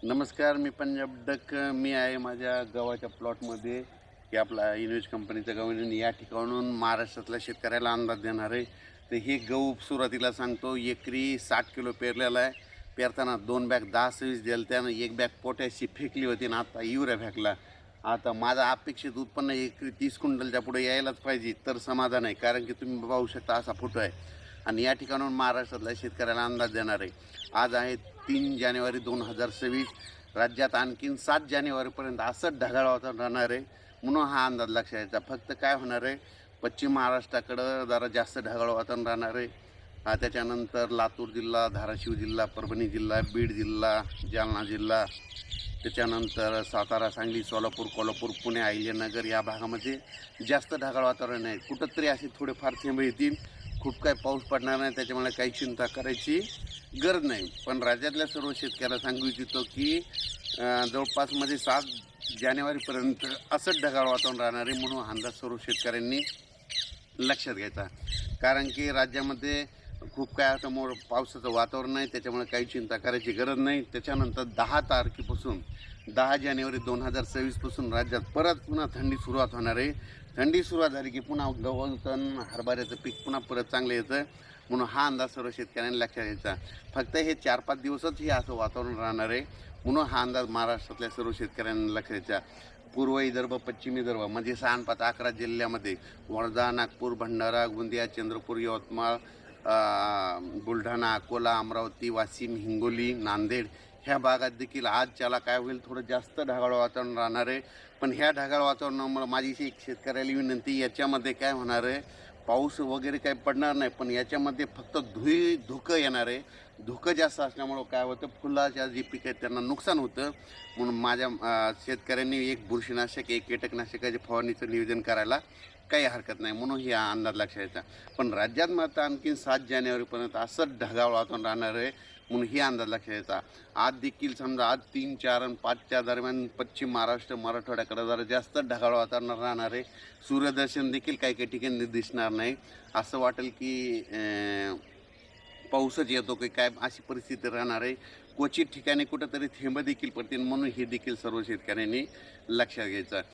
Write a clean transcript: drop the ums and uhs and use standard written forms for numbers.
नमस्कार, मी पंजाब डक. मी आहे माझ्या गव्हाच्या प्लॉटमध्ये की आपला इन्व्हेज कंपनीचं गहू आहे. या ठिकाणून महाराष्ट्रातल्या शेतकऱ्याला अंदाज देणार आहे. तर हे गहू सुरुवातीला सांगतो एकरी 60 किलो पेरलेला आहे. पेरताना 2 बॅग 10-26 दिलं, त्यानं 1 बॅग पोटॅशची फेकली होती आणि आता युरिया फेकला. आता माझं अपेक्षित उत्पन्न एकरी 30 क्विंटलच्या पुढे यायलाच पाहिजे तर समाधान आहे, कारण की तुम्ही पाहू शकता असा फोटो आहे. आणि या ठिकाणून महाराष्ट्रातल्या शेतकऱ्याला अंदाज देणार आहे. आज आहे 3 जानेवारी 2026. राज्यात आणखीन 7 जानेवारीपर्यंत असंच ढगाळ वातावरण राहणार आहे, म्हणून हा अंदाज लक्षात घ्यायचा. फक्त काय होणार आहे, पश्चिम महाराष्ट्राकडं जरा जास्त ढगाळ वातावरण राहणार आहे. त्याच्यानंतर लातूर जिल्हा, धाराशिव जिल्हा, परभणी जिल्हा, बीड जिल्हा, जालना जिल्हा, त्याच्यानंतर सातारा, सांगली, सोलापूर, कोल्हापूर, पुणे, अहिल्यानगर या भागामध्ये जास्त ढगाळ वातावरण आहे. कुठंतरी असे थोडेफार थेंब येतील. खूप काही पाऊस पडणार नाही, त्याच्यामुळे काही चिंता करायची गरज नाही. पण राज्यातल्या सर्व शेतकऱ्याला सांगू इच्छितो की जवळपास 7 जानेवारीपर्यंत असंच ढगाळ वातावरण राहणार आहे, म्हणून अंदाज सर्व शेतकऱ्यांनी लक्षात घ्यायचा. कारण की राज्यामध्ये खूप काय आता पावसाचं वातावरण नाही, त्याच्यामुळे काही चिंता करायची गरज नाही. त्याच्यानंतर 10 तारखेपासून 10 जानेवारी 2026पासून राज्यात परत पुन्हा थंडी सुरुवात होणार आहे. थंडी सुरुवात झाली की पुन्हा गव्हाचं हरभऱ्याचं पीक पुन्हा परत चांगलं येतं, म्हणून हा अंदाज सर्व शेतकऱ्यांनी लक्षात घ्यायचा. फक्त हे 4-5 दिवसच हे असं वातावरण राहणार आहे, म्हणून हा अंदाज महाराष्ट्रातल्या सर्व शेतकऱ्यांनी लक्षात घ्यायचा. पूर्व विदर्भ, पश्चिम विदर्भ म्हणजे 6-5-11 जिल्ह्यामध्ये वर्धा, नागपूर, भंडारा, गोंदिया, चंद्रपूर, यवतमाळ, बुलढाणा, अकोला, अमरावती, वाशिम, हिंगोली, नांदेड ह्या भागात देखील आजच्याला काय होईल, थोडं जास्त ढगाळ वातावरण राहणार आहे. पण ह्या ढगाळ वातावरणामुळे माझी एक शेतकऱ्याला विनंती, याच्यामध्ये काय होणार आहे, पाऊस वगैरे काही पडणार नाही, पण याच्यामध्ये फक्त धुकं येणार आहे. धुकं जास्त असल्यामुळं काय होतं, फुलाच्या जी पिकं आहेत त्यांना नुकसान होतं. म्हणून माझ्या शेतकऱ्यांनी एक बुरशीनाशक, एक कीटकनाशकाच्या फवारणीचं नियोजन करायला काही हरकत नाही, म्हणून ही अंदाज लक्षात घ्यायचा. पण राज्यात मात्र आणखीन 7 जानेवारीपर्यंत असंच ढगाळ वातावरण राहणार आहे, म्हणून ही अंदाज लक्षात घ्यायचा. आज देखील समजा आज 3, 4 आणि 5च्या दरम्यान पश्चिम महाराष्ट्र, मराठवाड्याकडे जरा जास्त ढगाळ वातावरण राहणार आहे. सूर्यदर्शन देखील काही काही ठिकाणी दिसणार नाही. असं वाटेल की पाऊसच येतो की काय, अशी परिस्थिती राहणार आहे. क्वचित ठिकाणी कुठंतरी थेंब देखील पडतील, म्हणून हे देखील सर्व शेतकऱ्यांनी लक्षात घ्यायचं.